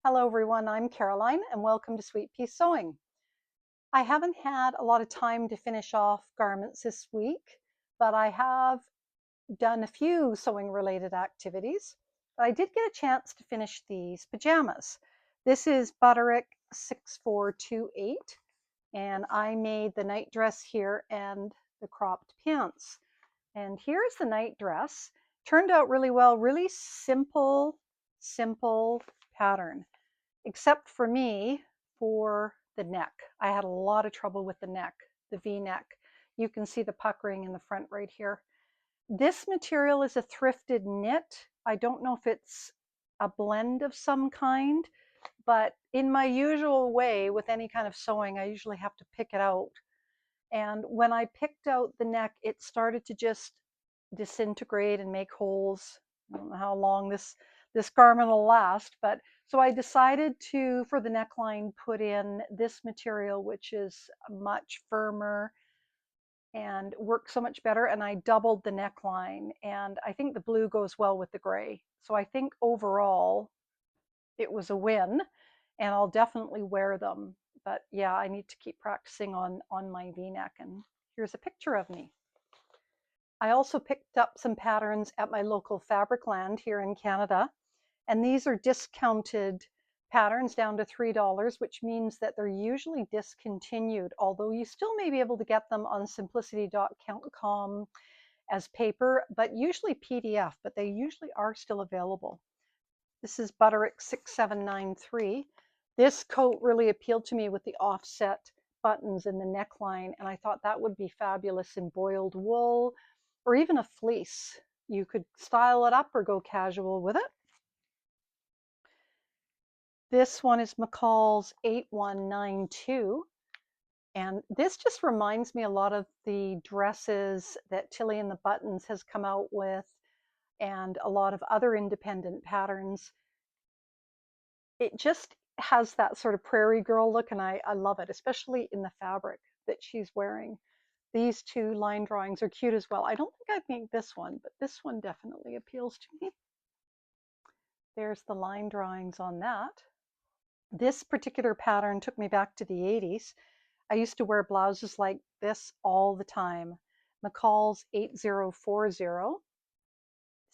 Hello everyone, I'm Caroline and welcome to Sweet Pea Sewing. I haven't had a lot of time to finish off garments this week, but I have done a few sewing related activities. But I did get a chance to finish these pajamas. This is Butterick 6428 and I made the night dress here and the cropped pants. And here's the night dress. Turned out really well, really simple pattern except for me for the neck. I had a lot of trouble with the neck, the V-neck. You can see the puckering in the front right here. This material is a thrifted knit. I don't know if it's a blend of some kind, but in my usual way with any kind of sewing, I usually have to pick it out. And when I picked out the neck, it started to just disintegrate and make holes. I don't know how long this garment will last, but so I decided to, for the neckline, put in this material, which is much firmer and works so much better. And I doubled the neckline, and I think the blue goes well with the gray. So I think overall it was a win, and I'll definitely wear them. But yeah, I need to keep practicing on my V-neck. And here's a picture of me. I also picked up some patterns at my local Fabricland here in Canada, and these are discounted patterns down to $3, which means that they're usually discontinued, although you still may be able to get them on simplicity.com as paper, but usually PDF, but they usually are still available. This is Butterick 6793. This coat really appealed to me with the offset buttons in the neckline, and I thought that would be fabulous in boiled wool or even a fleece. You could style it up or go casual with it. This one is McCall's 8192. And this just reminds me a lot of the dresses that Tilly and the Buttons has come out with and a lot of other independent patterns. It just has that sort of prairie girl look, and I love it, especially in the fabric that she's wearing. These two line drawings are cute as well. I don't think I'd make this one, but this one definitely appeals to me. There's the line drawings on that. This particular pattern took me back to the 80s. I used to wear blouses like this all the time. McCall's 8040. Isn't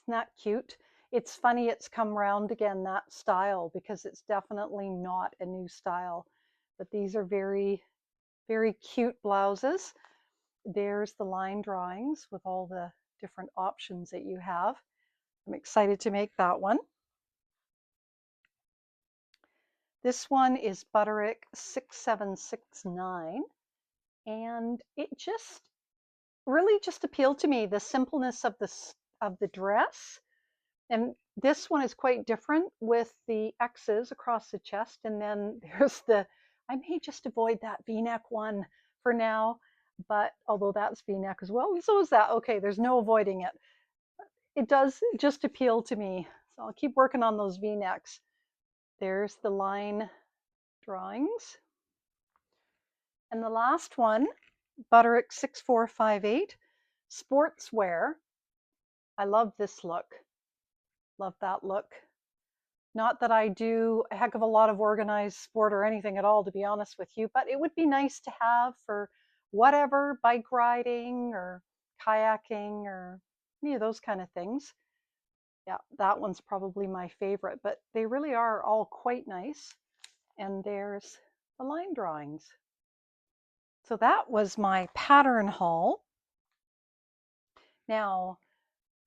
that cute? It's funny it's come round again, that style, because it's definitely not a new style. But these are very, very cute blouses. There's the line drawings with all the different options that you have. I'm excited to make that one. This one is Butterick 6769, and it just really just appealed to me, the simpleness of the dress. And this one is quite different with the X's across the chest, and then there's the, I may just avoid that V-neck one for now, but although that's V-neck as well, so is that. Okay, there's no avoiding it. It does just appeal to me, so I'll keep working on those V-necks. There's the line drawings. And the last one, Butterick 6458, sportswear. I love this look. Love that look. Not that I do a heck of a lot of organized sport or anything at all, to be honest with you, but it would be nice to have for whatever, bike riding or kayaking or any of those kind of things. Yeah, that one's probably my favorite, but they really are all quite nice. And there's the line drawings. So that was my pattern haul. Now,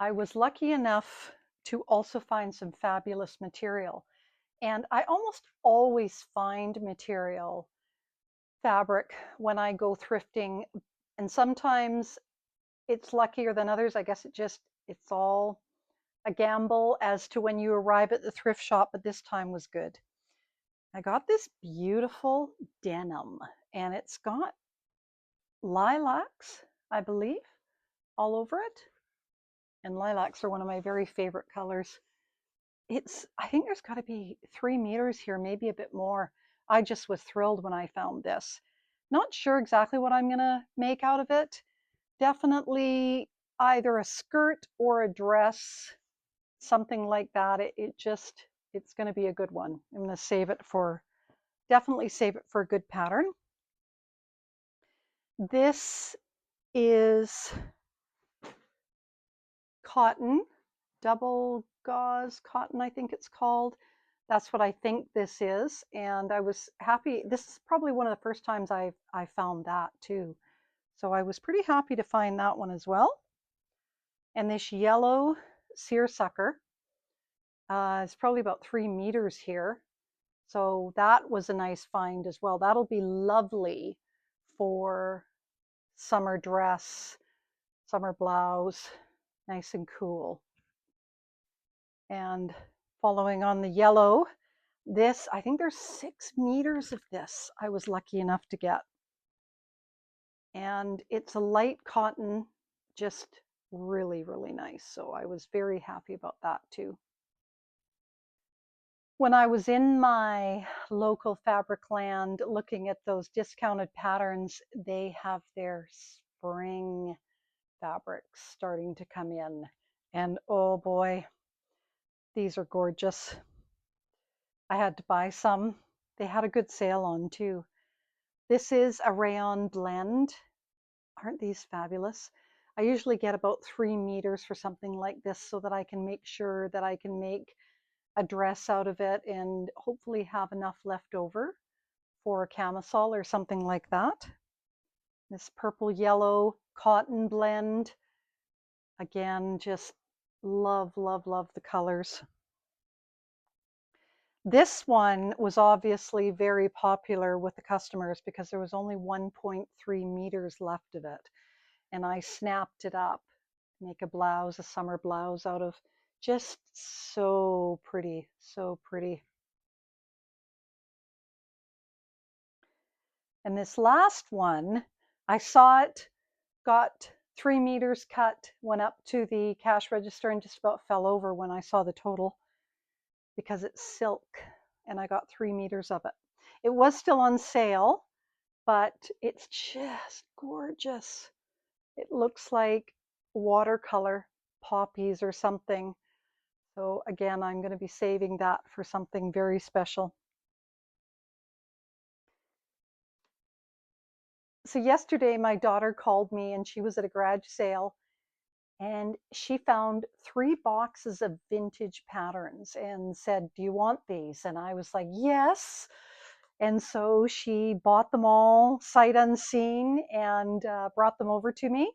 I was lucky enough to also find some fabulous material. And I almost always find material, fabric, when I go thrifting. And sometimes it's luckier than others. I guess it's all a gamble as to when you arrive at the thrift shop, but this time was good. I got this beautiful denim, and it's got lilacs, I believe, all over it. And lilacs are one of my very favorite colors. I think there's got to be 3 meters here, maybe a bit more. I just was thrilled when I found this. Not sure exactly what I'm going to make out of it. Definitely either a skirt or a dress, something like that. It it's going to be a good one. I'm going to save it for, definitely save it for a good pattern. This is cotton, double gauze cotton, I think it's called. That's what I think this is. And I was happy. This is probably one of the first times I found that too. So I was pretty happy to find that one as well. And this yellow seersucker is probably about 3 meters here. So that was a nice find as well. That'll be lovely for summer dress, summer blouse, nice and cool. And following on the yellow, this, I think there's 6 meters of this I was lucky enough to get. And it's a light cotton, just really, really nice. So I was very happy about that too. When I was in my local Fabricland looking at those discounted patterns, they have their spring fabrics starting to come in. And oh boy, these are gorgeous. I had to buy some. They had a good sale on too. This is a rayon blend. Aren't these fabulous? I usually get about 3 meters for something like this so that I can make sure that I can make a dress out of it and hopefully have enough left over for a camisole or something like that. This purple yellow cotton blend. Again, just love, love, love the colors. This one was obviously very popular with the customers because there was only 1.3 meters left of it. And I snapped it up, make a blouse, a summer blouse out of. Just so pretty, so pretty. And this last one, I saw it, got 3 meters cut, went up to the cash register and just about fell over when I saw the total because it's silk and I got 3 meters of it. It was still on sale, but it's just gorgeous. It looks like watercolor poppies or something. So again, I'm going to be saving that for something very special. So yesterday my daughter called me and she was at a garage sale and she found 3 boxes of vintage patterns and said, "Do you want these?" And I was like, "Yes." And so she bought them all sight unseen and brought them over to me.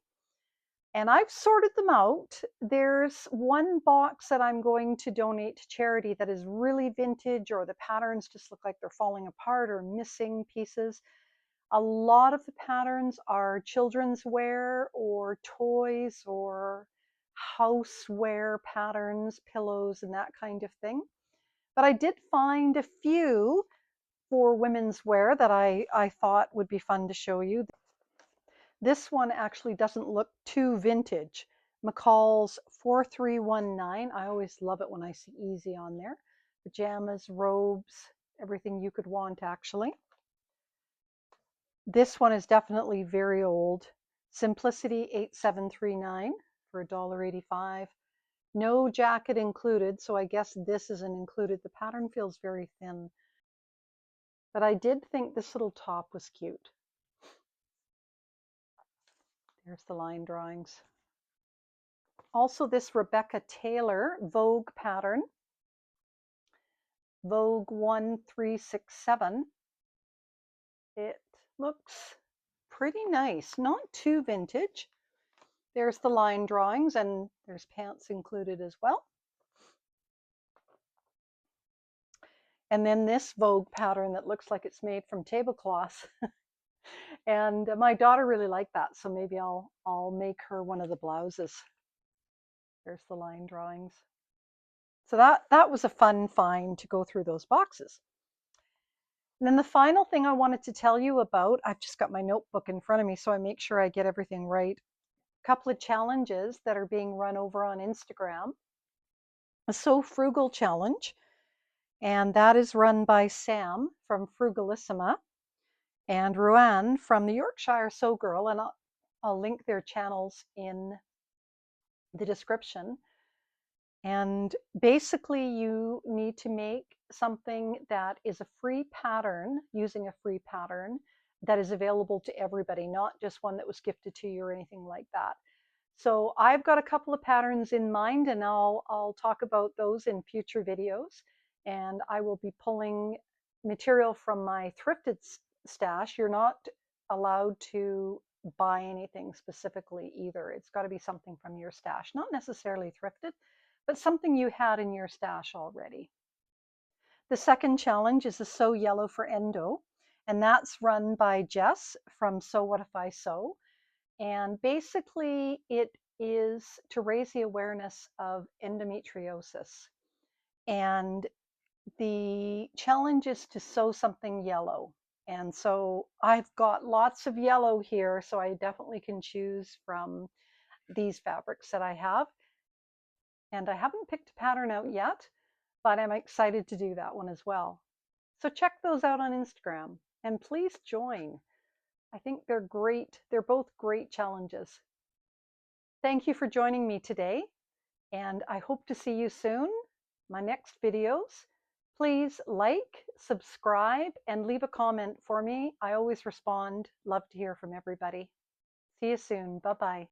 And I've sorted them out. There's one box that I'm going to donate to charity that is really vintage, or the patterns just look like they're falling apart or missing pieces. A lot of the patterns are children's wear or toys or houseware patterns, pillows, and that kind of thing. But I did find a few for women's wear that I thought would be fun to show you. This one actually doesn't look too vintage. McCall's 4319. I always love it when I see easy on there. Pajamas, robes, everything you could want actually. This one is definitely very old. Simplicity 8739 for $1.85. No jacket included, so I guess this isn't included. The pattern feels very thin. But I did think this little top was cute. There's the line drawings. Also this Rebecca Taylor Vogue pattern. Vogue 1367. It looks pretty nice, not too vintage. There's the line drawings and there's pants included as well. And then this Vogue pattern that looks like it's made from tablecloth. And my daughter really liked that, so maybe I'll make her one of the blouses. There's the line drawings. So that was a fun find to go through those boxes. And then the final thing I wanted to tell you about, I've just got my notebook in front of me so I make sure I get everything right. A couple of challenges that are being run over on Instagram. A So Frugal challenge, and that is run by Sam from Frugalissima and Ruan from the Yorkshire Sew Girl, and I'll link their channels in the description. And basically, you need to make something that is a free pattern using a free pattern that is available to everybody, not just one that was gifted to you or anything like that. So I've got a couple of patterns in mind, and I'll talk about those in future videos. And I will be pulling material from my thrifted stash. You're not allowed to buy anything specifically either. It's got to be something from your stash, not necessarily thrifted, but something you had in your stash already. The second challenge is the Sew Yellow for Endo, and that's run by Jess from Sew What If I Sew. And basically, it is to raise the awareness of endometriosis. And the challenge is to sew something yellow. And so I've got lots of yellow here, so I definitely can choose from these fabrics that I have. And I haven't picked a pattern out yet, but I'm excited to do that one as well. So check those out on Instagram and please join. I think they're great. They're both great challenges. Thank you for joining me today, and I hope to see you soon. My next videos. Please like, subscribe, and leave a comment for me. I always respond. Love to hear from everybody. See you soon. Bye-bye.